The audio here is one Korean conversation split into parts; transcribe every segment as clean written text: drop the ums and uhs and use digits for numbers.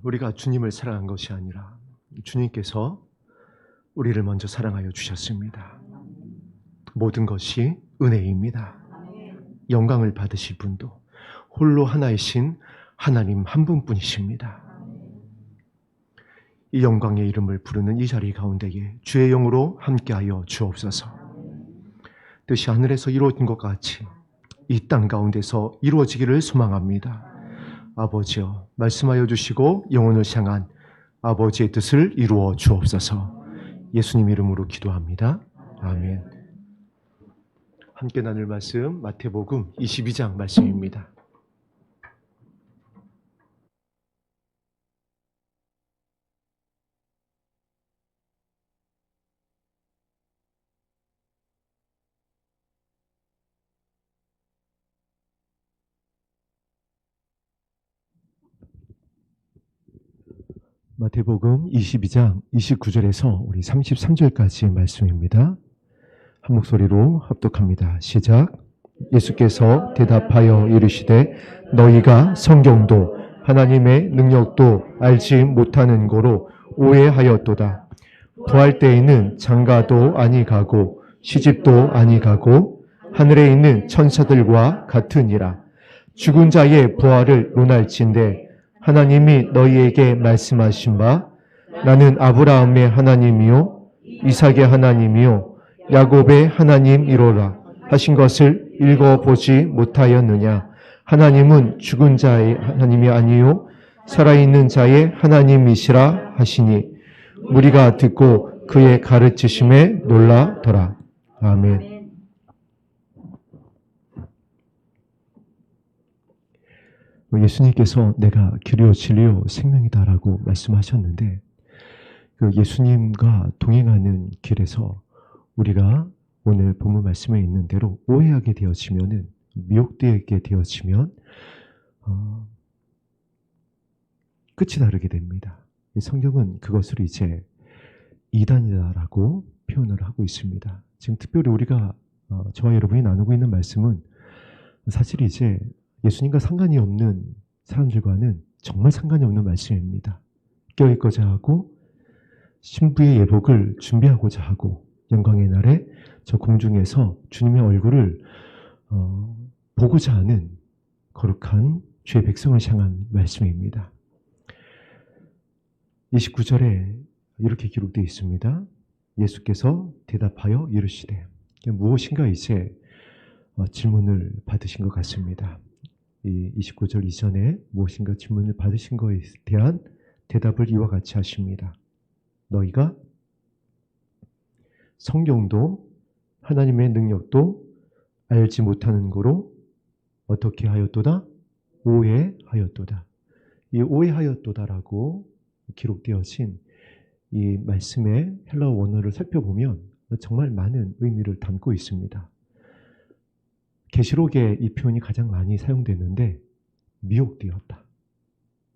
우리가 주님을 사랑한 것이 아니라 주님께서 우리를 먼저 사랑하여 주셨습니다. 모든 것이 은혜입니다. 영광을 받으실 분도 홀로 하나이신 하나님 한 분뿐이십니다. 이 영광의 이름을 부르는 이 자리 가운데에 주의 영으로 함께하여 주옵소서. 뜻이 하늘에서 이루어진 것 같이 이 땅 가운데서 이루어지기를 소망합니다. 아버지여, 말씀하여 주시고 영혼을 향한 아버지의 뜻을 이루어 주옵소서. 예수님 이름으로 기도합니다. 아멘. 함께 나눌 말씀 마태복음 22장 말씀입니다. 마태복음 22장 29절에서 우리 33절까지 말씀입니다. 한 목소리로 합독합니다. 시작. 예수께서 대답하여 이르시되 너희가 성경도 하나님의 능력도 알지 못하는 거로 오해하였도다. 부활 때에는 장가도 아니 가고 시집도 아니 가고 하늘에 있는 천사들과 같으니라. 죽은 자의 부활을 논할진대 하나님이 너희에게 말씀하신 바 나는 아브라함의 하나님이요 이삭의 하나님이요 야곱의 하나님이로라 하신 것을 읽어보지 못하였느냐. 하나님은 죽은 자의 하나님이 아니요 살아있는 자의 하나님이시라 하시니 우리가 듣고 그의 가르치심에 놀라더라. 아멘. 예수님께서 내가 길이요 진리요 생명이다라고 말씀하셨는데 그 예수님과 동행하는 길에서 우리가 오늘 본문 말씀에 있는 대로 오해하게 되어지면은 미혹되게 되어지면 끝이 다르게 됩니다. 성경은 그것을 이제 이단이다라고 표현을 하고 있습니다. 지금 특별히 우리가 저와 여러분이 나누고 있는 말씀은 사실 이제 예수님과 상관이 없는 사람들과는 정말 상관이 없는 말씀입니다. 껴있고자 하고 신부의 예복을 준비하고자 하고 영광의 날에 저 공중에서 주님의 얼굴을 보고자 하는 거룩한 주의 백성을 향한 말씀입니다. 29절에 이렇게 기록되어 있습니다. 예수께서 대답하여 이르시되 무엇인가 이제 질문을 받으신 것 같습니다. 이 29절 이전에 무엇인가 질문을 받으신 것에 대한 대답을 이와 같이 하십니다. 너희가 성경도 하나님의 능력도 알지 못하는 거로 어떻게 하였도다? 오해하였도다. 이 오해하였도다라고 기록되어진 이 말씀의 헬라어 원어를 살펴보면 정말 많은 의미를 담고 있습니다. 계시록에 이 표현이 가장 많이 사용되는데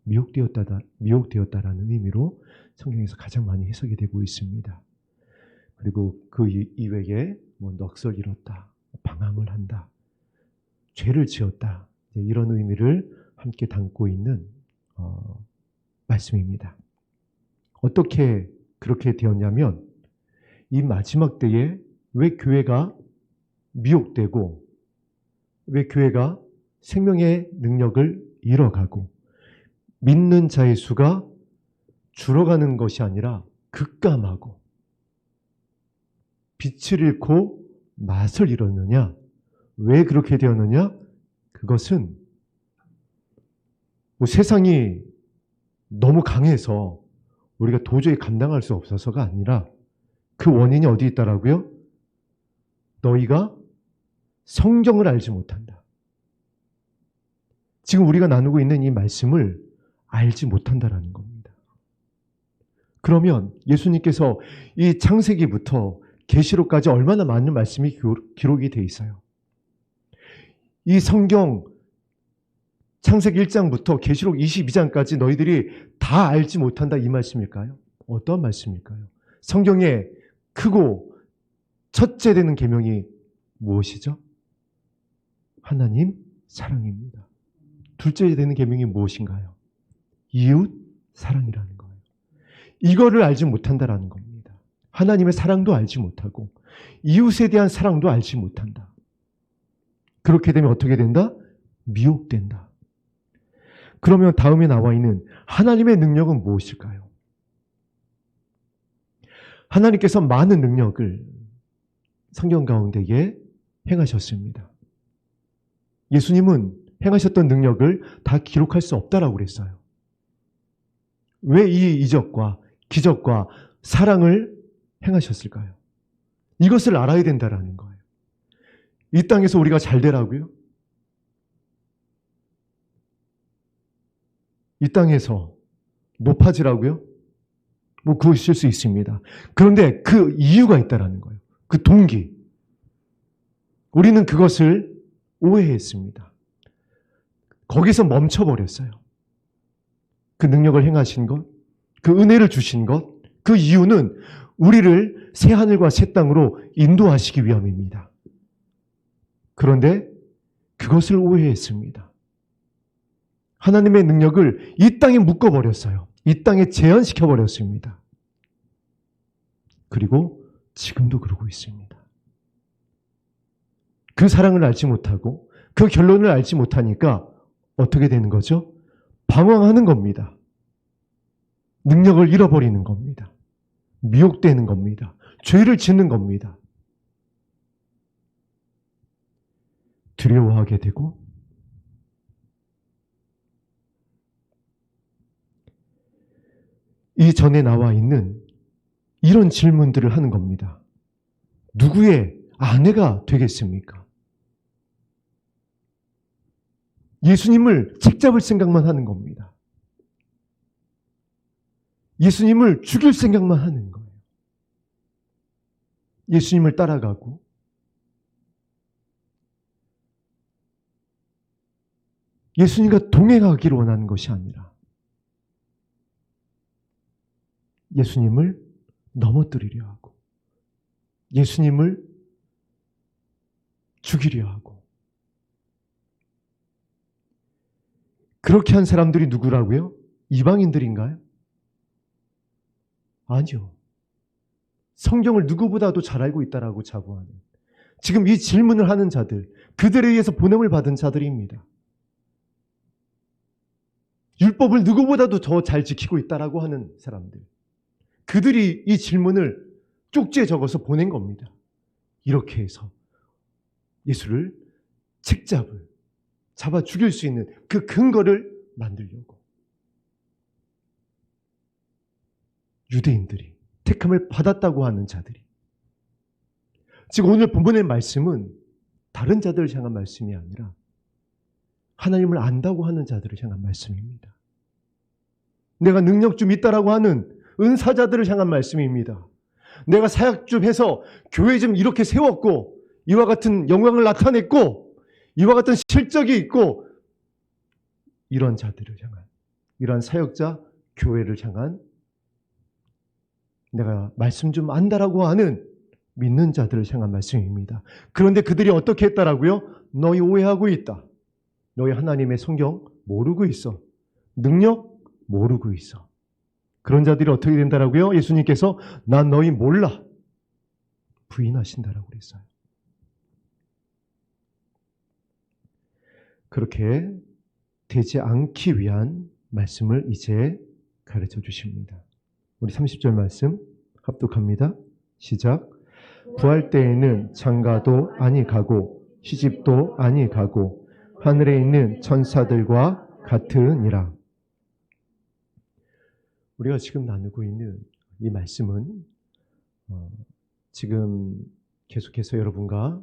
미혹되었다라는 의미로 성경에서 가장 많이 해석이 되고 있습니다. 그리고 그 이외에 넋을 잃었다, 방황을 한다, 죄를 지었다 이런 의미를 함께 담고 있는 말씀입니다. 어떻게 그렇게 되었냐면 이 마지막 때에 왜 교회가 미혹되고 왜 교회가 생명의 능력을 잃어가고 믿는 자의 수가 줄어가는 것이 아니라 급감하고 빛을 잃고 맛을 잃었느냐? 왜 그렇게 되었느냐? 그것은 세상이 너무 강해서 우리가 도저히 감당할 수 없어서가 아니라 그 원인이 어디 있다라고요? 너희가 성경을 알지 못한다. 지금 우리가 나누고 있는 이 말씀을 알지 못한다라는 겁니다. 그러면 예수님께서 이 창세기부터 계시록까지 얼마나 많은 말씀이 기록이 되어 있어요. 이 성경 창세기 1장부터 계시록 22장까지 너희들이 다 알지 못한다 이 말씀일까요? 어떤 말씀일까요? 성경의 크고 첫째 되는 계명이 무엇이죠? 하나님 사랑입니다. 둘째 되는 계명이 무엇인가요? 이웃 사랑이라는 거예요. 이거를 알지 못한다라는 겁니다. 하나님의 사랑도 알지 못하고 이웃에 대한 사랑도 알지 못한다. 그렇게 되면 어떻게 된다? 미혹된다. 그러면 다음에 나와 있는 하나님의 능력은 무엇일까요? 하나님께서 많은 능력을 성경 가운데에 행하셨습니다. 예수님은 행하셨던 능력을 다 기록할 수 없다라고 그랬어요. 왜 이 이적과 기적과 사랑을 행하셨을까요? 이것을 알아야 된다라는 거예요. 이 땅에서 우리가 잘 되라고요? 이 땅에서 높아지라고요? 뭐 그것일 수 있습니다. 그런데 그 이유가 있다라는 거예요. 그 동기. 우리는 그것을 오해했습니다. 거기서 멈춰버렸어요. 그 능력을 행하신 것, 그 은혜를 주신 것, 그 이유는 우리를 새 하늘과 새 땅으로 인도하시기 위함입니다. 그런데 그것을 오해했습니다. 하나님의 능력을 이 땅에 묶어버렸어요. 이 땅에 제한시켜버렸습니다. 그리고 지금도 그러고 있습니다. 그 사랑을 알지 못하고 그 결론을 알지 못하니까 어떻게 되는 거죠? 방황하는 겁니다. 능력을 잃어버리는 겁니다. 미혹되는 겁니다. 죄를 짓는 겁니다. 두려워하게 되고 이 전에 나와 있는 이런 질문들을 하는 겁니다. 누구의 아내가 되겠습니까? 예수님을 책잡을 생각만 하는 겁니다. 예수님을 죽일 생각만 하는 거예요. 예수님을 따라가고 예수님과 동행하기를 원하는 것이 아니라 예수님을 넘어뜨리려 하고 예수님을 죽이려 하고 그렇게 한 사람들이 누구라고요? 이방인들인가요? 아니요. 성경을 누구보다도 잘 알고 있다라고 자부하는 지금 이 질문을 하는 자들, 그들에 의해서 보냄을 받은 자들입니다. 율법을 누구보다도 더 잘 지키고 있다라고 하는 사람들. 그들이 이 질문을 쪽지에 적어서 보낸 겁니다. 이렇게 해서 예수를 잡아 죽일 수 있는 그 근거를 만들려고. 유대인들이, 택함을 받았다고 하는 자들이. 지금 오늘 본문의 말씀은 다른 자들을 향한 말씀이 아니라 하나님을 안다고 하는 자들을 향한 말씀입니다. 내가 능력 좀 있다라고 하는 은사자들을 향한 말씀입니다. 내가 사역 좀 해서 교회 좀 이렇게 세웠고 이와 같은 영광을 나타냈고 이와 같은 실적이 있고 이런 자들을 향한 이러한 사역자 교회를 향한 내가 말씀 좀 안다라고 하는 믿는 자들을 향한 말씀입니다. 그런데 그들이 어떻게 했다라고요? 너희 오해하고 있다. 너희 하나님의 성경 모르고 있어. 능력 모르고 있어. 그런 자들이 어떻게 된다라고요? 예수님께서 난 너희 몰라. 부인하신다라고 그랬어요. 그렇게 되지 않기 위한 말씀을 이제 가르쳐 주십니다. 우리 30절 말씀 합독합니다. 시작. 부활 때에는 장가도 아니 가고 시집도 아니 가고 하늘에 있는 천사들과 같으니라. 우리가 지금 나누고 있는 이 말씀은 지금 계속해서 여러분과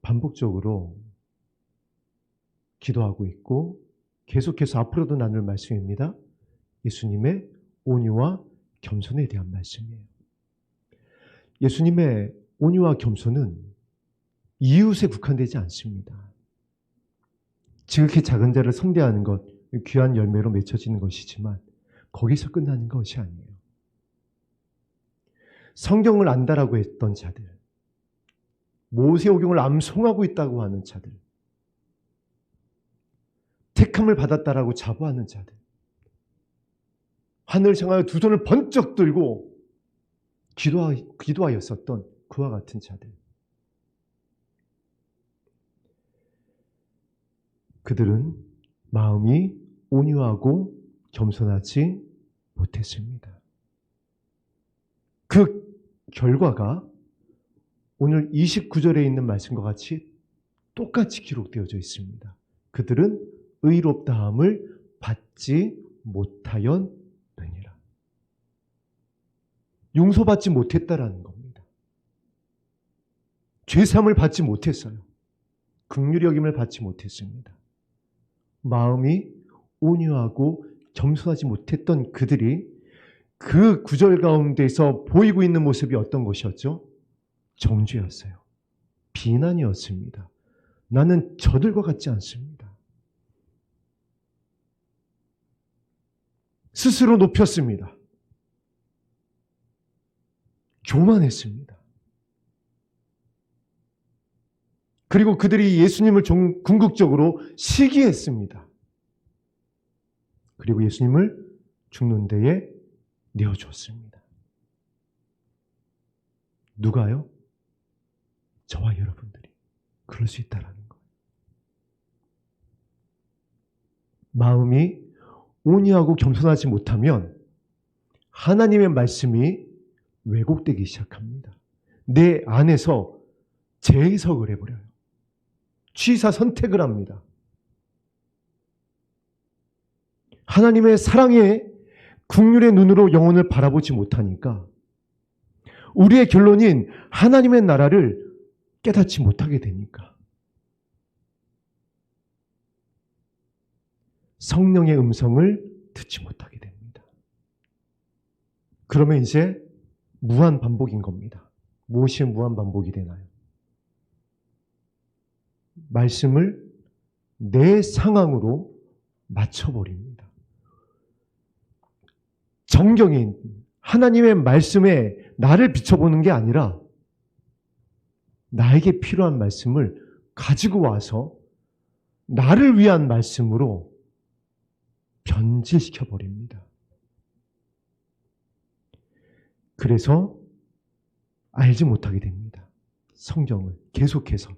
반복적으로 기도하고 있고 계속해서 앞으로도 나눌 말씀입니다. 예수님의 온유와 겸손에 대한 말씀이에요. 예수님의 온유와 겸손은 이웃에 국한되지 않습니다. 지극히 작은 자를 선대하는 것, 귀한 열매로 맺혀지는 것이지만 거기서 끝나는 것이 아니에요. 성경을 안다라고 했던 자들, 모세오경을 암송하고 있다고 하는 자들, 택함을 받았다라고 자부하는 자들, 하늘을 향하여 두 손을 번쩍 들고 기도하였었던 그와 같은 자들. 그들은 마음이 온유하고 겸손하지 못했습니다. 그 결과가 오늘 29절에 있는 말씀과 같이 똑같이 기록되어져 있습니다. 그들은 의롭다함을 받지 못하였느니라. 용서받지 못했다라는 겁니다. 죄사함을 받지 못했어요. 긍휼히 여김을 받지 못했습니다. 마음이 온유하고 겸손하지 못했던 그들이 그 구절 가운데서 보이고 있는 모습이 어떤 것이었죠? 정죄였어요. 비난이었습니다. 나는 저들과 같지 않습니다. 스스로 높였습니다. 교만했습니다. 그리고 그들이 예수님을 궁극적으로 시기했습니다. 그리고 예수님을 죽는 데에 내어주었습니다. 누가요? 저와 여러분들이 그럴 수 있다라는 거예요. 마음이 온유하고 겸손하지 못하면 하나님의 말씀이 왜곡되기 시작합니다. 내 안에서 재해석을 해버려요. 취사 선택을 합니다. 하나님의 사랑의 긍휼의 눈으로 영혼을 바라보지 못하니까 우리의 결론인 하나님의 나라를 깨닫지 못하게 되니까 성령의 음성을 듣지 못하게 됩니다. 그러면 이제 무한 반복인 겁니다. 무엇이 무한 반복이 되나요? 말씀을 내 상황으로 맞춰버립니다. 정경인 하나님의 말씀에 나를 비춰보는 게 아니라 나에게 필요한 말씀을 가지고 와서 나를 위한 말씀으로 변질시켜버립니다. 그래서 알지 못하게 됩니다. 성경을 계속해서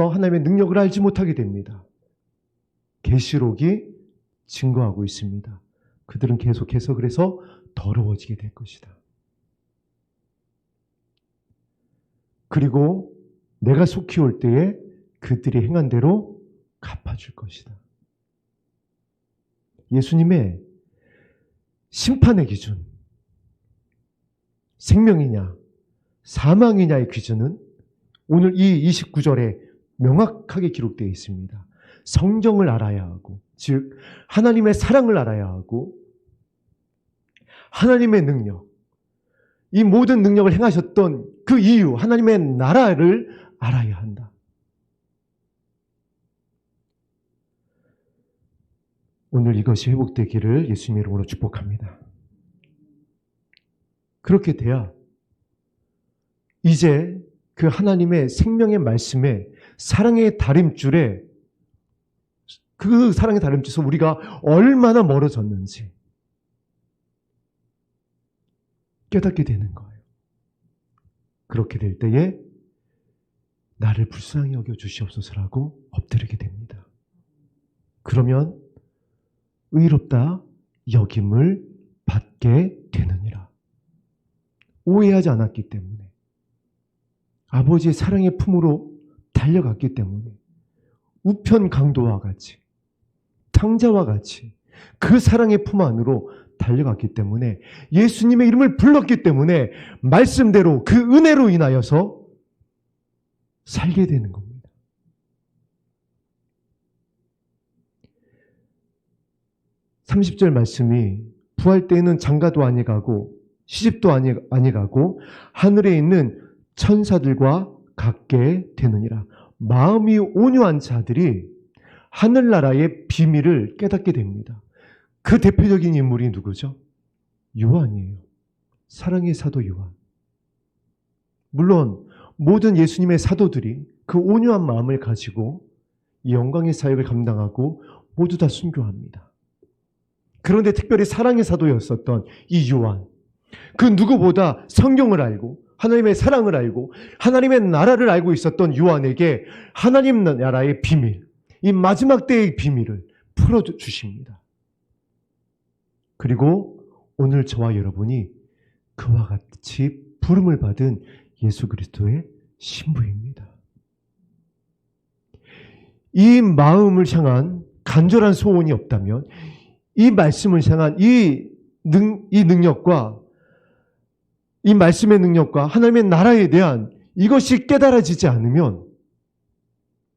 하나님의 능력을 알지 못하게 됩니다. 계시록이 증거하고 있습니다. 그들은 계속해서 그래서 더러워지게 될 것이다. 그리고 내가 속히 올 때에 그들이 행한 대로 갚아줄 것이다. 예수님의 심판의 기준, 생명이냐 사망이냐의 기준은 오늘 이 29절에 명확하게 기록되어 있습니다. 성경을 알아야 하고, 즉 하나님의 사랑을 알아야 하고 하나님의 능력, 이 모든 능력을 행하셨던 그 이유, 하나님의 나라를 알아야 한다. 오늘 이것이 회복되기를 예수님의 이름으로 축복합니다. 그렇게 돼야 이제 그 하나님의 생명의 말씀에 사랑의 다림줄에 그 사랑의 다림줄에서 우리가 얼마나 멀어졌는지 깨닫게 되는 거예요. 그렇게 될 때에 나를 불쌍히 여겨 주시옵소서라고 엎드리게 됩니다. 그러면 의롭다 여김을 받게 되느니라. 오해하지 않았기 때문에, 아버지의 사랑의 품으로 달려갔기 때문에, 우편 강도와 같이, 탕자와 같이 그 사랑의 품 안으로 달려갔기 때문에, 예수님의 이름을 불렀기 때문에 말씀대로 그 은혜로 인하여서 살게 되는 겁니다. 30절 말씀이 부활 때에는 장가도 아니가고 시집도 아니가고 하늘에 있는 천사들과 같게 되느니라. 마음이 온유한 자들이 하늘나라의 비밀을 깨닫게 됩니다. 그 대표적인 인물이 누구죠? 요한이에요. 사랑의 사도 요한. 물론 모든 예수님의 사도들이 그 온유한 마음을 가지고 이 영광의 사역을 감당하고 모두 다 순교합니다. 그런데 특별히 사랑의 사도였었던 이 요한, 그 누구보다 성경을 알고 하나님의 사랑을 알고 하나님의 나라를 알고 있었던 요한에게 하나님 나라의 비밀, 이 마지막 때의 비밀을 풀어주십니다. 그리고 오늘 저와 여러분이 그와 같이 부름을 받은 예수 그리스도의 신부입니다. 이 마음을 향한 간절한 소원이 없다면, 이 말씀을 향한 이 능력과 이 말씀의 능력과 하나님의 나라에 대한 이것이 깨달아지지 않으면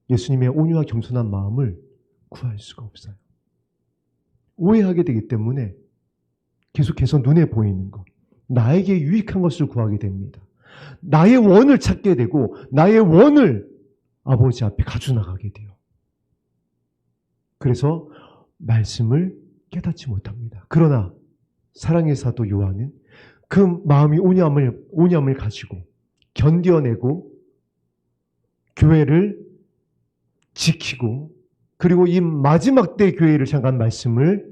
예수님의 온유와 겸손한 마음을 구할 수가 없어요. 오해하게 되기 때문에 계속해서 눈에 보이는 것, 나에게 유익한 것을 구하게 됩니다. 나의 원을 찾게 되고 나의 원을 아버지 앞에 가져나가게 돼요. 그래서 말씀을 깨닫지 못합니다. 그러나 사랑의 사도 요한은 그 마음이 온유함을 가지고 견뎌내고 교회를 지키고 그리고 이 마지막 때 교회를 향한 말씀을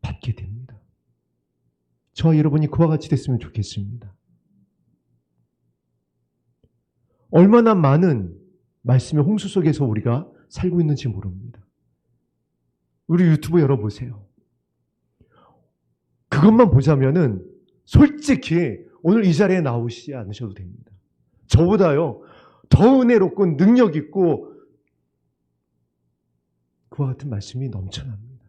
받게 됩니다. 저와 여러분이 그와 같이 됐으면 좋겠습니다. 얼마나 많은 말씀의 홍수 속에서 우리가 살고 있는지 모릅니다. 우리 유튜브 열어보세요. 그것만 보자면은 솔직히 오늘 이 자리에 나오시지 않으셔도 됩니다. 저보다요 더 은혜롭고 능력 있고 그와 같은 말씀이 넘쳐납니다.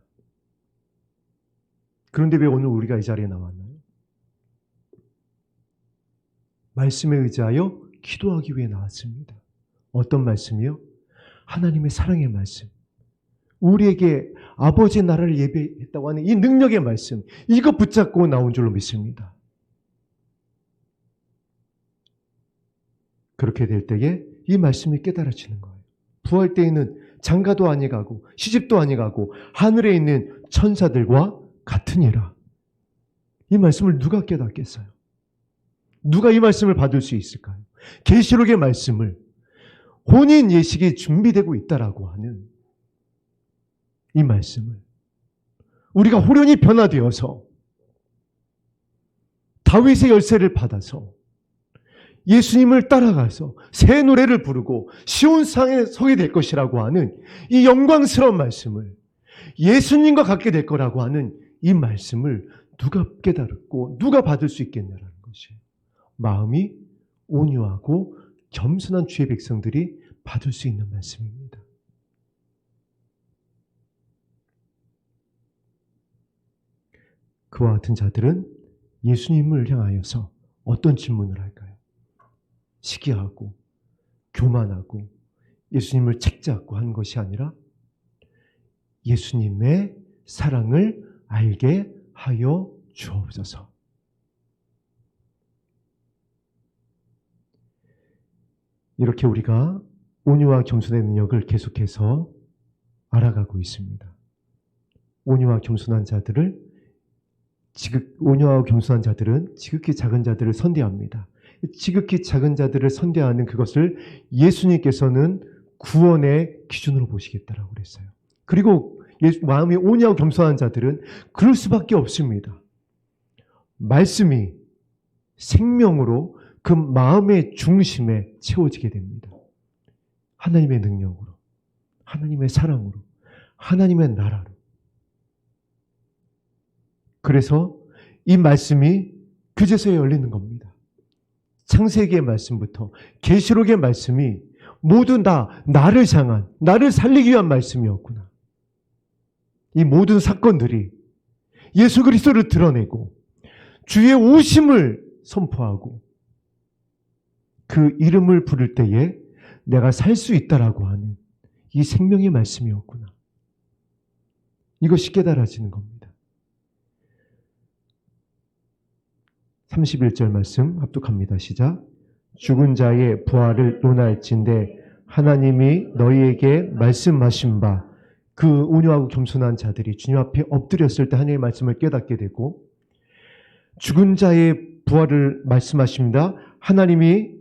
그런데 왜 오늘 우리가 이 자리에 나왔나요? 말씀에 의지하여 기도하기 위해 나왔습니다. 어떤 말씀이요? 하나님의 사랑의 말씀. 우리에게 아버지의 나라를 예배했다고 하는 이 능력의 말씀, 이거 붙잡고 나온 줄로 믿습니다. 그렇게 될 때에 이 말씀이 깨달아지는 거예요. 부활 때에는 장가도 아니가고 시집도 아니가고 하늘에 있는 천사들과 같으니라. 이 말씀을 누가 깨닫겠어요? 누가 이 말씀을 받을 수 있을까요? 계시록의 말씀을 혼인 예식이 준비되고 있다라고 하는 이 말씀을 우리가 호련히 변화되어서 다윗의 열쇠를 받아서 예수님을 따라가서 새 노래를 부르고 시온산에 서게 될 것이라고 하는 이 영광스러운 말씀을, 예수님과 같게 될 거라고 하는 이 말씀을 누가 깨달았고 누가 받을 수 있겠냐라는 것이에요. 마음이 온유하고 겸손한 주의 백성들이 받을 수 있는 말씀입니다. 그와 같은 자들은 예수님을 향하여서 어떤 질문을 할까요? 시기하고 교만하고 예수님을 책잡고 한 것이 아니라 예수님의 사랑을 알게 하여 주옵소서. 이렇게 우리가 온유와 겸손의 능력을 계속해서 알아가고 있습니다. 온유와 겸손한 자들은 지극히 작은 자들을 선대합니다. 지극히 작은 자들을 선대하는 그것을 예수님께서는 구원의 기준으로 보시겠다라고 그랬어요. 그리고 마음이 온유하고 겸손한 자들은 그럴 수밖에 없습니다. 말씀이 생명으로 그 마음의 중심에 채워지게 됩니다. 하나님의 능력으로, 하나님의 사랑으로, 하나님의 나라로. 그래서 이 말씀이 그제서야 열리는 겁니다. 창세기의 말씀부터 계시록의 말씀이 모두 다 나를 향한, 나를 살리기 위한 말씀이었구나. 이 모든 사건들이 예수 그리스도를 드러내고 주의 오심을 선포하고 그 이름을 부를 때에 내가 살 수 있다라고 하는 이 생명의 말씀이었구나. 이것이 깨달아지는 겁니다. 31절 말씀 합독합니다. 시작. 죽은 자의 부활을 논할진대 하나님이 너희에게 말씀하신 바, 그 온유하고 겸손한 자들이 주님 앞에 엎드렸을 때 하나님의 말씀을 깨닫게 되고, 죽은 자의 부활을 말씀하십니다. 하나님이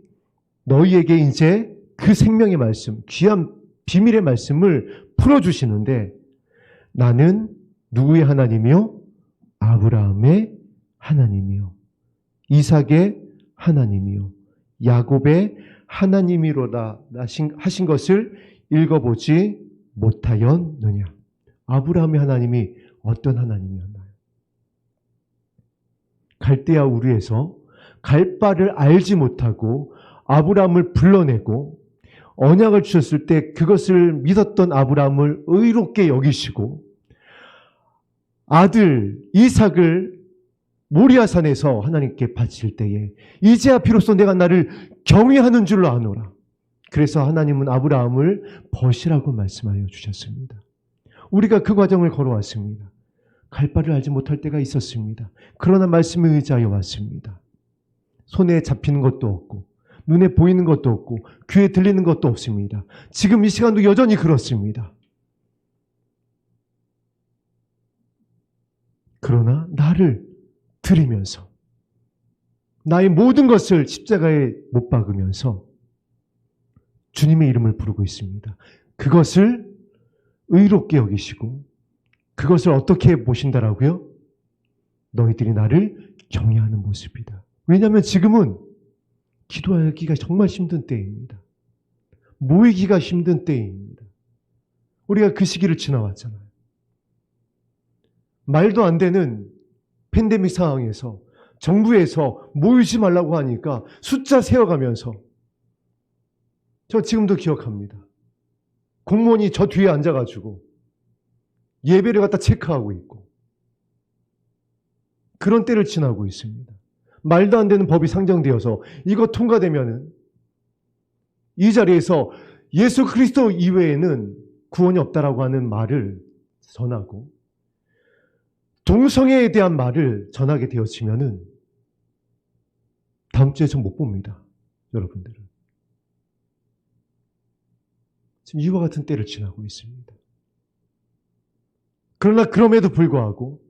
너희에게 이제 그 생명의 말씀, 귀한 비밀의 말씀을 풀어주시는데, 나는 누구의 하나님이요? 아브라함의 하나님이요. 이삭의 하나님이요. 야곱의 하나님이로다 하신 것을 읽어보지 못하였느냐. 아브라함의 하나님이 어떤 하나님이었나요? 갈대아 우르에서 갈 바를 알지 못하고 아브라함을 불러내고 언약을 주셨을 때 그것을 믿었던 아브라함을 의롭게 여기시고 아들 이삭을 모리아산에서 하나님께 바칠 때에 이제야 비로소 내가 나를 경외하는 줄로 아노라. 그래서 하나님은 아브라함을 벗이라고 말씀하여 주셨습니다. 우리가 그 과정을 걸어왔습니다. 갈 바를 알지 못할 때가 있었습니다. 그러나 말씀에 의지하여 왔습니다. 손에 잡히는 것도 없고 눈에 보이는 것도 없고 귀에 들리는 것도 없습니다. 지금 이 시간도 여전히 그렇습니다. 그러나 나를 드리면서 나의 모든 것을 십자가에 못 박으면서 주님의 이름을 부르고 있습니다. 그것을 의롭게 여기시고 그것을 어떻게 보신다라고요? 너희들이 나를 경외하는 모습이다. 왜냐하면 지금은 기도하기가 정말 힘든 때입니다. 모이기가 힘든 때입니다. 우리가 그 시기를 지나왔잖아요. 말도 안 되는 팬데믹 상황에서 정부에서 모이지 말라고 하니까 숫자 세어가면서 저 지금도 기억합니다. 공무원이 저 뒤에 앉아가지고 예배를 갖다 체크하고 있고 그런 때를 지나고 있습니다. 말도 안 되는 법이 상정되어서 이거 통과되면은 이 자리에서 예수 그리스도 이외에는 구원이 없다라고 하는 말을 전하고 동성애에 대한 말을 전하게 되어지면은 다음 주에 전 못 봅니다. 여러분들은. 지금 이와 같은 때를 지나고 있습니다. 그러나 그럼에도 불구하고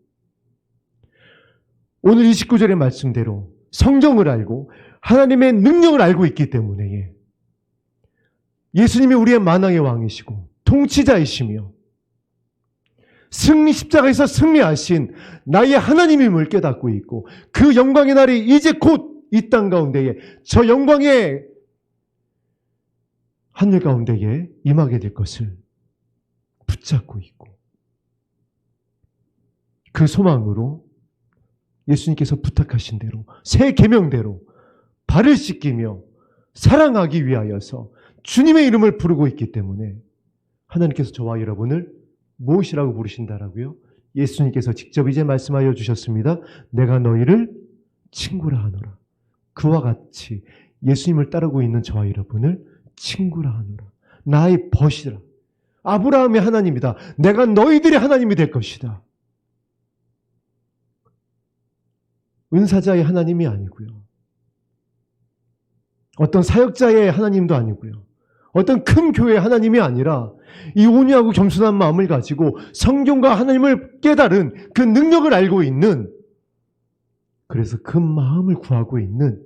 오늘 29절의 말씀대로 성경을 알고 하나님의 능력을 알고 있기 때문에 예수님이 우리의 만왕의 왕이시고 통치자이시며 십자가에서 승리하신 나의 하나님임을 깨닫고 있고 그 영광의 날이 이제 곧 이 땅 가운데에 저 영광의 하늘 가운데에 임하게 될 것을 붙잡고 있고 그 소망으로 예수님께서 부탁하신 대로 새 계명대로 발을 씻기며 사랑하기 위하여서 주님의 이름을 부르고 있기 때문에 하나님께서 저와 여러분을 무엇이라고 부르신다라고요? 예수님께서 직접 이제 말씀하여 주셨습니다. 내가 너희를 친구라 하노라. 그와 같이 예수님을 따르고 있는 저와 여러분을 친구라 하노라. 나의 벗이라. 아브라함의 하나님이다. 내가 너희들의 하나님이 될 것이다. 은사자의 하나님이 아니고요. 어떤 사역자의 하나님도 아니고요. 어떤 큰 교회의 하나님이 아니라 이 온유하고 겸손한 마음을 가지고 성경과 하나님을 깨달은 그 능력을 알고 있는 그래서 그 마음을 구하고 있는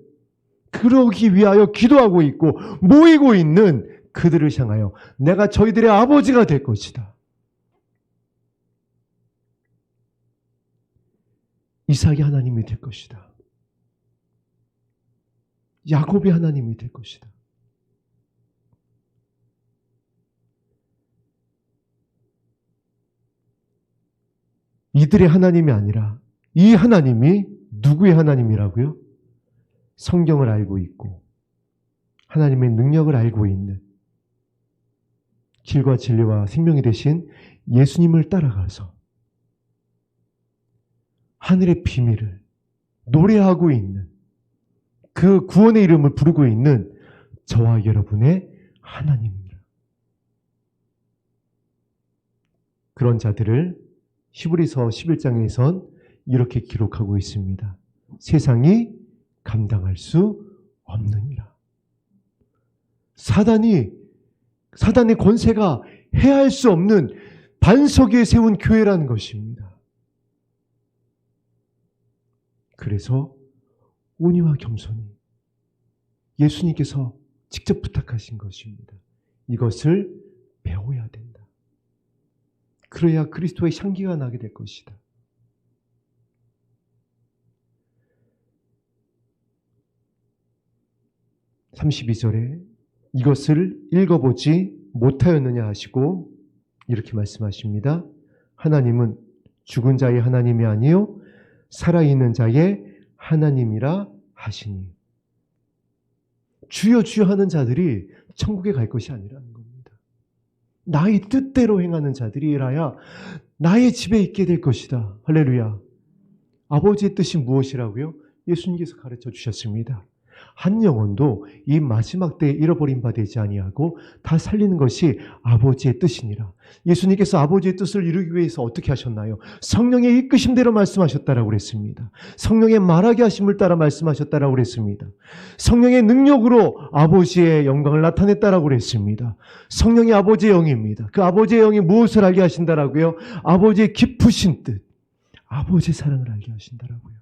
그러기 위하여 기도하고 있고 모이고 있는 그들을 향하여 내가 저희들의 아버지가 될 것이다. 이삭이 하나님이 될 것이다. 야곱이 하나님이 될 것이다. 이들의 하나님이 아니라 이 하나님이 누구의 하나님이라고요? 성경을 알고 있고 하나님의 능력을 알고 있는 길과 진리와 생명이 되신 예수님을 따라가서 하늘의 비밀을 노래하고 있는 그 구원의 이름을 부르고 있는 저와 여러분의 하나님입니다. 그런 자들을 히브리서 11장에선 이렇게 기록하고 있습니다. 세상이 감당할 수 없느니라. 사단의 권세가 해할 수 없는 반석 위에 세운 교회라는 것입니다. 그래서 온유와 겸손히 예수님께서 직접 부탁하신 것입니다. 이것을 배워야 된다. 그래야 그리스도의 향기가 나게 될 것이다. 32절에 이것을 읽어보지 못하였느냐 하시고 이렇게 말씀하십니다. 하나님은 죽은 자의 하나님이 아니요 살아있는 자의 하나님이라 하시니. 주여 주여 하는 자들이 천국에 갈 것이 아니라는 겁니다. 나의 뜻대로 행하는 자들이라야 나의 집에 있게 될 것이다. 할렐루야. 아버지의 뜻이 무엇이라고요? 예수님께서 가르쳐 주셨습니다. 한 영혼도 이 마지막 때에 잃어버린 바 되지 아니하고 다 살리는 것이 아버지의 뜻이니라. 예수님께서 아버지의 뜻을 이루기 위해서 어떻게 하셨나요? 성령의 이끄심대로 말씀하셨다라고 그랬습니다. 성령의 말하게 하심을 따라 말씀하셨다라고 그랬습니다. 성령의 능력으로 아버지의 영광을 나타냈다라고 그랬습니다. 성령이 아버지의 영입니다. 그 아버지의 영이 무엇을 알게 하신다라고요? 아버지의 깊으신 뜻, 아버지의 사랑을 알게 하신다라고요.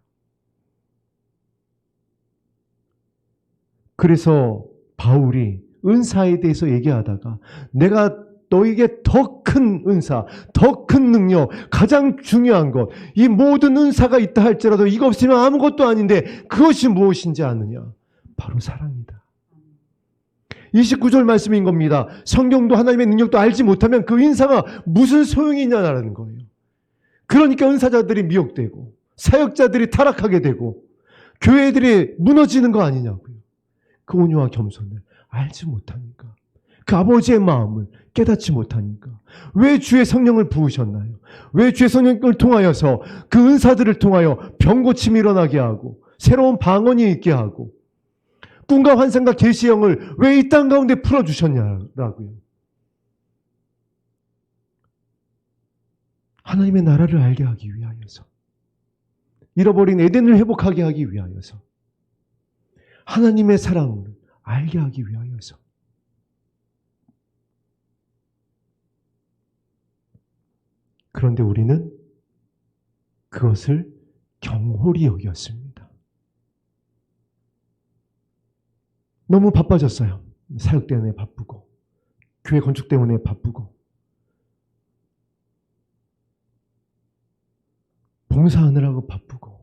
그래서 바울이 은사에 대해서 얘기하다가 내가 너에게 더 큰 은사, 더 큰 능력, 가장 중요한 것, 이 모든 은사가 있다 할지라도 이거 없으면 아무것도 아닌데 그것이 무엇인지 아느냐? 바로 사랑이다. 29절 말씀인 겁니다. 성경도 하나님의 능력도 알지 못하면 그 인사가 무슨 소용이 있냐라는 거예요. 그러니까 은사자들이 미혹되고 사역자들이 타락하게 되고 교회들이 무너지는 거 아니냐고요. 그 온유와 겸손을 알지 못하니까, 그 아버지의 마음을 깨닫지 못하니까. 왜 주의 성령을 부으셨나요? 왜 주의 성령을 통하여서 그 은사들을 통하여 병고침이 일어나게 하고 새로운 방언이 있게 하고 꿈과 환상과 계시형을 왜 이 땅 가운데 풀어주셨냐라고요. 하나님의 나라를 알게 하기 위하여서, 잃어버린 에덴을 회복하게 하기 위하여서, 하나님의 사랑을 알게 하기 위하여서. 그런데 우리는 그것을 경홀히 여겼습니다. 너무 바빠졌어요. 사역 때문에 바쁘고, 교회 건축 때문에 바쁘고, 봉사하느라고 바쁘고,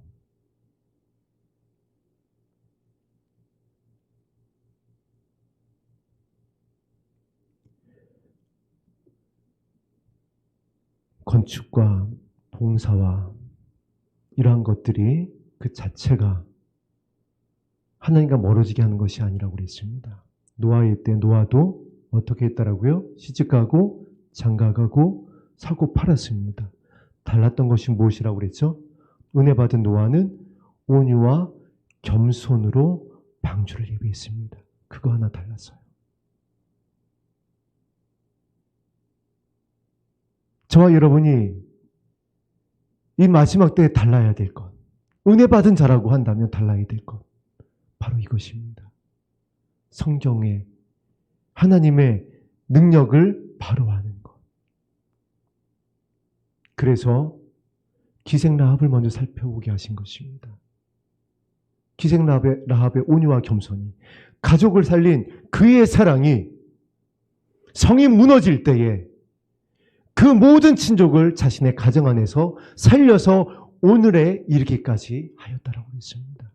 건축과 봉사와 이러한 것들이 그 자체가 하나님과 멀어지게 하는 것이 아니라고 그랬습니다. 노아의 때 노아도 어떻게 했다라고요? 시집가고 장가가고 사고 팔았습니다. 달랐던 것이 무엇이라고 그랬죠? 은혜 받은 노아는 온유와 겸손으로 방주를 예비했습니다. 그거 하나 달랐어요. 저와 여러분이 이 마지막 때에 달라야 될 것, 은혜 받은 자라고 한다면 달라야 될 것, 바로 이것입니다. 성경의 하나님의 능력을 바로 아는 것. 그래서 기생 라합을 먼저 살펴보게 하신 것입니다. 기생 라합의 온유와 겸손이, 가족을 살린 그의 사랑이 성이 무너질 때에 그 모든 친족을 자신의 가정 안에서 살려서 오늘에 이르기까지 하였다라고 했습니다.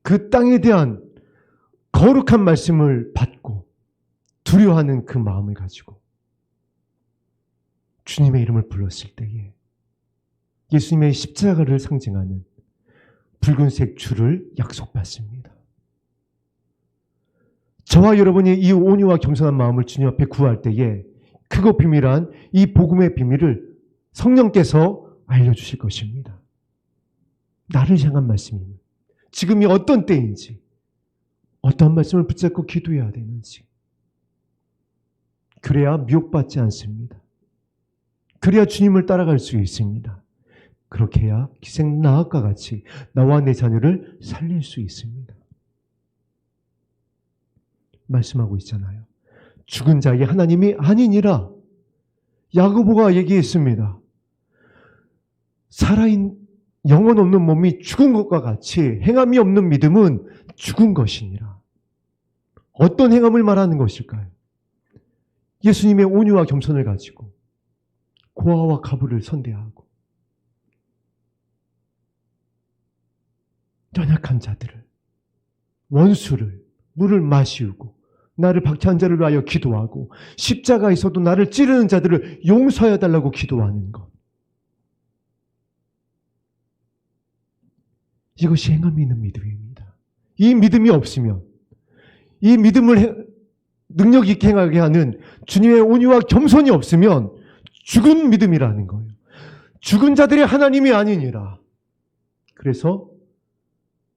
그 땅에 대한 거룩한 말씀을 받고 두려워하는 그 마음을 가지고 주님의 이름을 불렀을 때에 예수님의 십자가를 상징하는 붉은색 줄을 약속받습니다. 저와 여러분이 이 온유와 겸손한 마음을 주님 앞에 구할 때에 크고 비밀한 이 복음의 비밀을 성령께서 알려주실 것입니다. 나를 향한 말씀입니다. 지금이 어떤 때인지, 어떤 말씀을 붙잡고 기도해야 되는지. 그래야 미혹받지 않습니다. 그래야 주님을 따라갈 수 있습니다. 그렇게 해야 기생 라합과 같이 나와 내 자녀를 살릴 수 있습니다. 말씀하고 있잖아요. 죽은 자의 하나님이 아니니라. 야고보가 얘기했습니다. 살아있는 영혼 없는 몸이 죽은 것과 같이 행함이 없는 믿음은 죽은 것이니라. 어떤 행함을 말하는 것일까요? 예수님의 온유와 겸손을 가지고 고아와 과부를 선대하고 연약한 자들을, 원수를, 물을 마시우고 나를 박해한 자를 위하여 기도하고 십자가에서도 나를 찌르는 자들을 용서해 달라고 기도하는 것. 이것이 행함이 있는 믿음입니다. 이 믿음이 없으면, 이 믿음을 능력 있게 행하게 하는 주님의 온유와 겸손이 없으면 죽은 믿음이라는 거예요. 죽은 자들이 하나님이 아니니라. 그래서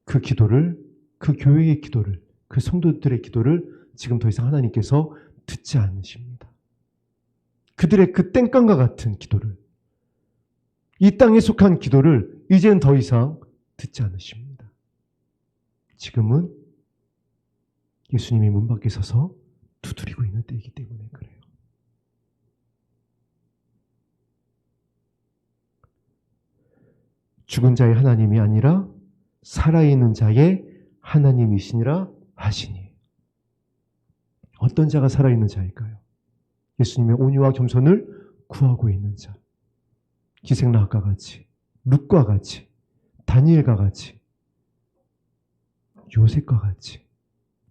그 기도를, 그 교회의 기도를, 그 성도들의 기도를 지금 더 이상 하나님께서 듣지 않으십니다. 그들의 그 땡깡과 같은 기도를, 이 땅에 속한 기도를 이제는 더 이상 듣지 않으십니다. 지금은 예수님이 문 밖에 서서 두드리고 있는 때이기 때문에 그래요. 죽은 자의 하나님이 아니라 살아있는 자의 하나님이시니라 하시니. 어떤 자가 살아있는 자일까요? 예수님의 온유와 겸손을 구하고 있는 자. 기생라합과 같이, 룻과 같이, 다니엘과 같이, 요셉과 같이,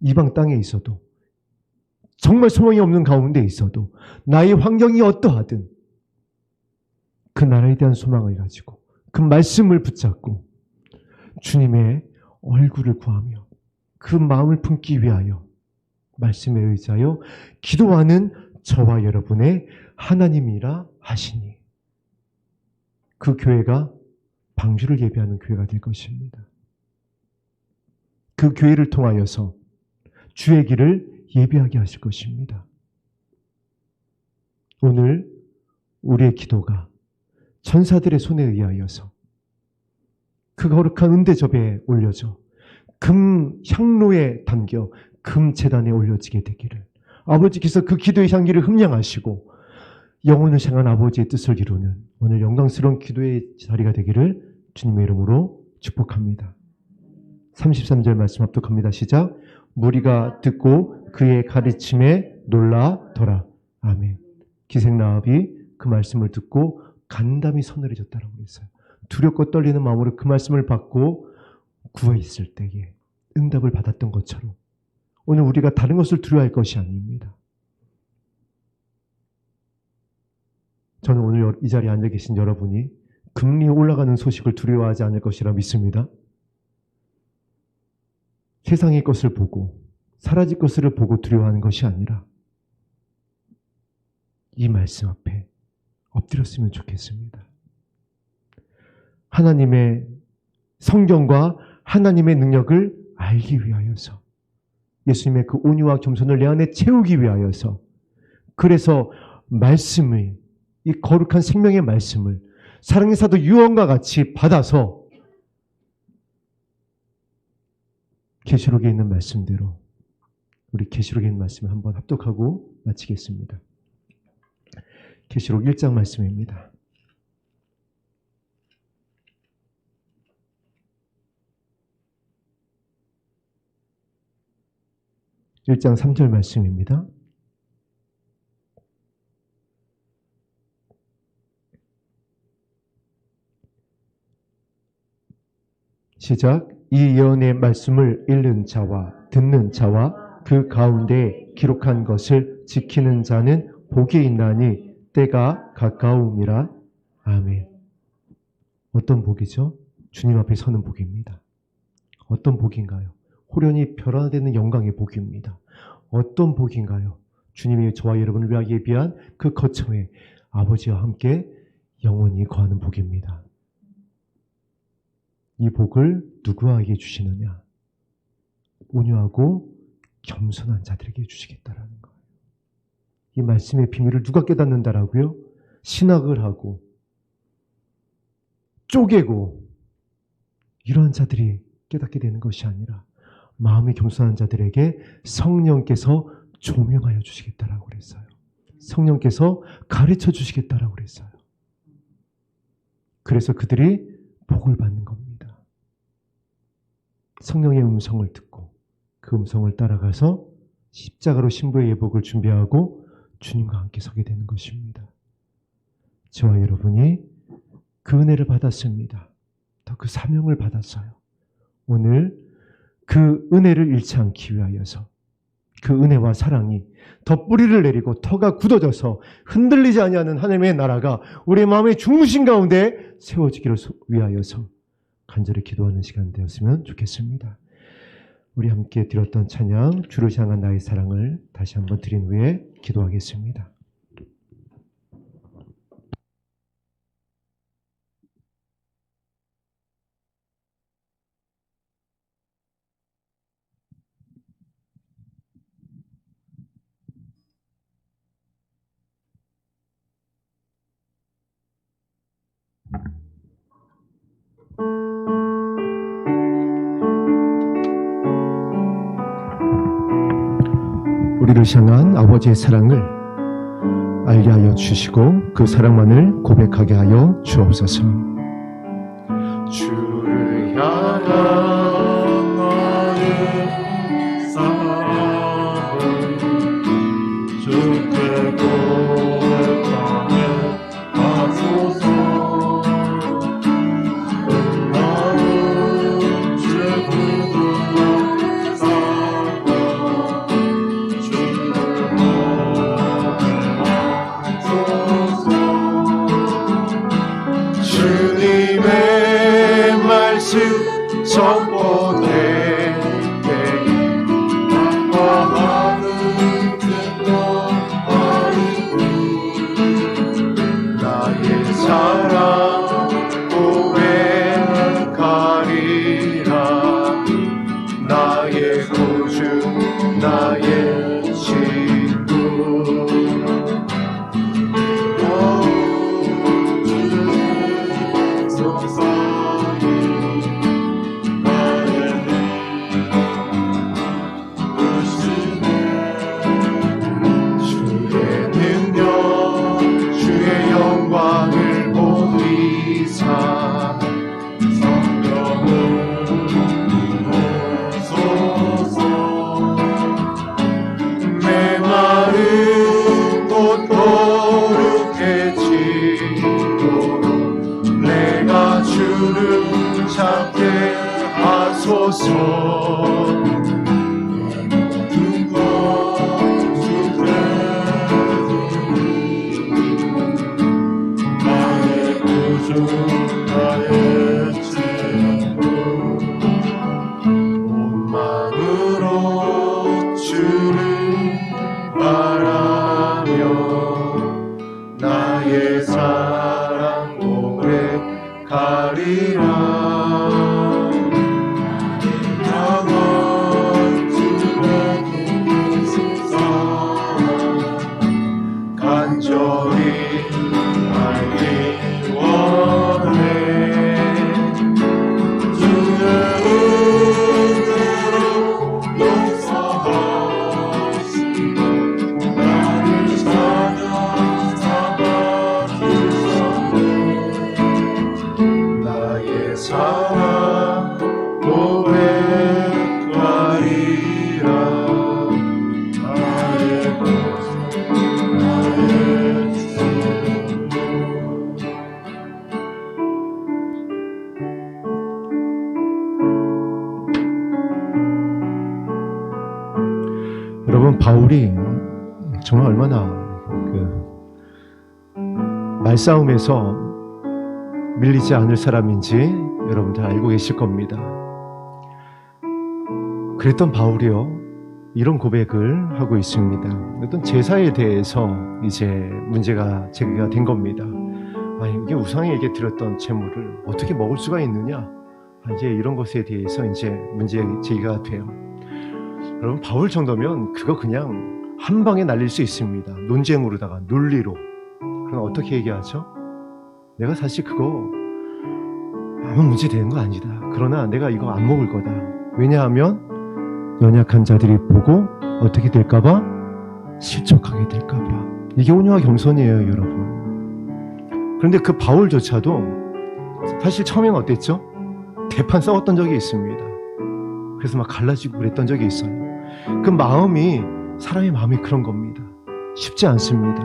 이방 땅에 있어도, 정말 소망이 없는 가운데 있어도, 나의 환경이 어떠하든 그 나라에 대한 소망을 가지고 그 말씀을 붙잡고 주님의 얼굴을 구하며 그 마음을 품기 위하여 말씀에 의지하여 기도하는 저와 여러분의 하나님이라 하시니 그 교회가 방주를 예배하는 교회가 될 것입니다. 그 교회를 통하여서 주의 길을 예배하게 하실 것입니다. 오늘 우리의 기도가 천사들의 손에 의하여서 그 거룩한 은대접에 올려져 금 향로에 담겨 금 제단에 올려지게 되기를, 아버지께서 그 기도의 향기를 흠량하시고 영혼을 향한 아버지의 뜻을 이루는 오늘 영광스러운 기도의 자리가 되기를 주님의 이름으로 축복합니다. 33절 말씀 합독합니다. 시작. 무리가 듣고 그의 가르침에 놀라더라. 아멘. 기생라합이 그 말씀을 듣고 간담이 서늘해졌다라고 그랬어요. 두렵고 떨리는 마음으로 그 말씀을 받고 구해 있을 때에 응답을 받았던 것처럼 오늘 우리가 다른 것을 두려워할 것이 아닙니다. 저는 오늘 이 자리에 앉아 계신 여러분이 금리 올라가는 소식을 두려워하지 않을 것이라 믿습니다. 세상의 것을 보고 사라질 것을 보고 두려워하는 것이 아니라 이 말씀 앞에 엎드렸으면 좋겠습니다. 하나님의 성경과 하나님의 능력을 알기 위하여서, 예수님의 그 온유와 겸손을 내 안에 채우기 위하여서, 그래서 말씀을, 이 거룩한 생명의 말씀을 사랑의 사도 요한과 같이 받아서 계시록에 있는 말씀대로 우리 계시록에 있는 말씀을 한번 합독하고 마치겠습니다. 계시록 1장 말씀입니다. 1장 3절 말씀입니다. 시작. 이 예언의 말씀을 읽는 자와 듣는 자와 그 가운데 기록한 것을 지키는 자는 복이 있나니 때가 가까움이라. 아멘. 어떤 복이죠? 주님 앞에 서는 복입니다. 어떤 복인가요? 호련히 변화되는 영광의 복입니다. 어떤 복인가요? 주님이 저와 여러분을 위하여 예비한 그 거처에 아버지와 함께 영원히 거하는 복입니다. 이 복을 누구에게 주시느냐? 온유하고 겸손한 자들에게 주시겠다라는 거예요. 이 말씀의 비밀을 누가 깨닫는다라고요? 신학을 하고 쪼개고 이러한 자들이 깨닫게 되는 것이 아니라 마음이 겸손한 자들에게 성령께서 조명하여 주시겠다라고 그랬어요. 성령께서 가르쳐 주시겠다라고 그랬어요. 그래서 그들이 복을 받는 겁니다. 성령의 음성을 듣고 그 음성을 따라가서 십자가로 신부의 예복을 준비하고 주님과 함께 서게 되는 것입니다. 저와 여러분이 그 은혜를 받았습니다. 또 그 사명을 받았어요. 오늘 그 은혜를 잃지 않기 위하여서 그 은혜와 사랑이 더 뿌리를 내리고 터가 굳어져서 흔들리지 아니하는 하나님의 나라가 우리의 마음의 중심 가운데 세워지기를 위하여서 간절히 기도하는 시간 되었으면 좋겠습니다. 우리 함께 드렸던 찬양 주를 향한 나의 사랑을 다시 한번 드린 후에 기도하겠습니다. 우리를 향한 아버지의 사랑을 알게 하여 주시고 그 사랑만을 고백하게 하여 주옵소서. 주를 향한 나의 사랑을 주께 고백하게 하소서. 나는 주의 구주와 사랑 주를 고백하소서. 주님의 말씀 전보되게 나와하는 듣던 아이고 나의 사랑 고백하리라. 나의 구주 나의 친구 나의 구주 나의 친구 온 마음으로 주를 바라며 나의 사랑 고백하리라. 여러분, 바울이 정말 얼마나 말싸움에서 밀리지 않을 사람인지 여러분들 알고 계실 겁니다. 그랬던 바울이요, 이런 고백을 하고 있습니다. 어떤 제사에 대해서 이제 문제가 제기가 된 겁니다. 이게 우상에게 드렸던 제물을 어떻게 먹을 수가 있느냐, 이제 이런 것에 대해서 이제 문제 제기가 돼요. 여러분, 바울 정도면 그거 그냥 한 방에 날릴 수 있습니다. 논쟁으로다가 논리로. 그럼 어떻게 얘기하죠? 내가 사실 그거 아무 문제 되는 거 아니다. 그러나 내가 이거 안 먹을 거다. 왜냐하면 연약한 자들이 보고 어떻게 될까봐? 실족하게 될까봐. 이게 온유와 겸손이에요, 여러분. 그런데 그 바울조차도 사실 처음에는 어땠죠? 대판 싸웠던 적이 있습니다. 그래서 막 갈라지고 그랬던 적이 있어요. 그 마음이, 사람의 마음이 그런 겁니다. 쉽지 않습니다.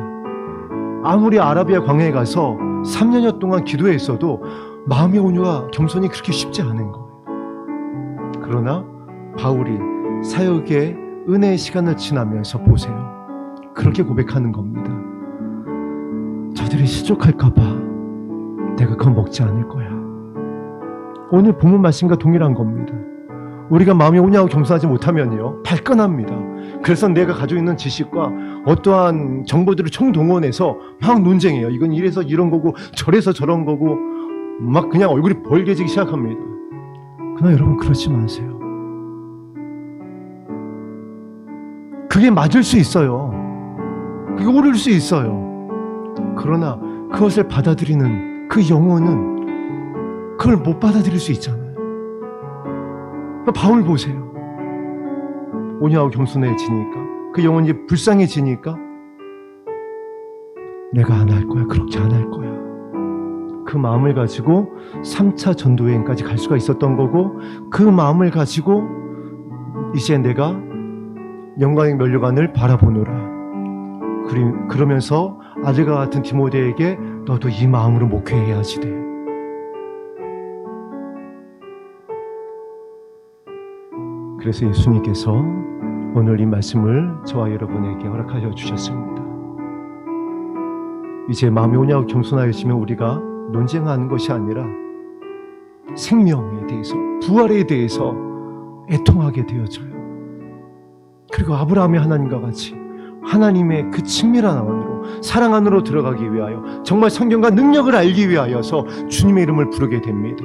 아무리 아라비아 광야에 가서 3년여 동안 기도했어도 마음의 온유와 겸손이 그렇게 쉽지 않은 거예요. 그러나 바울이 사역의 은혜의 시간을 지나면서 보세요. 그렇게 고백하는 겁니다. 저들이 실족할까 봐 내가 그건 먹지 않을 거야. 오늘 본문 말씀과 동일한 겁니다. 우리가 마음이 온유하고 겸손하지 못하면요, 발끈합니다. 그래서 내가 가지고 있는 지식과 어떠한 정보들을 총동원해서 막 논쟁해요. 이건 이래서 이런 거고 저래서 저런 거고 막 그냥 얼굴이 벌개지기 시작합니다. 그러나 여러분, 그러지 마세요. 그게 맞을 수 있어요. 그게 옳을 수 있어요. 그러나 그것을 받아들이는 그 영혼은 그걸 못 받아들일 수 있잖아요. 바울 보세요. 온유하고 겸손해지니까, 그 영혼이 불쌍해지니까 내가 안 할 거야, 그렇게 안 할 거야. 그 마음을 가지고 3차 전도여행까지 갈 수가 있었던 거고, 그 마음을 가지고 이제 내가 영광의 면류관을 바라보노라. 그러면서 아들과 같은 디모데에게 너도 이 마음으로 목회해야지 돼. 그래서 예수님께서 오늘 이 말씀을 저와 여러분에게 허락하여 주셨습니다. 이제 마음이 온유하고 겸손하여지면 우리가 논쟁하는 것이 아니라 생명에 대해서, 부활에 대해서 애통하게 되어져요. 그리고 아브라함의 하나님과 같이 하나님의 그 친밀한 안으로, 사랑 안으로 들어가기 위하여, 정말 성경과 능력을 알기 위하여서 주님의 이름을 부르게 됩니다.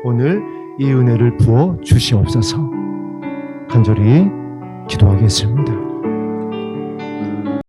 오늘 이 은혜를 부어 주시옵소서. 간절히 기도하겠습니다.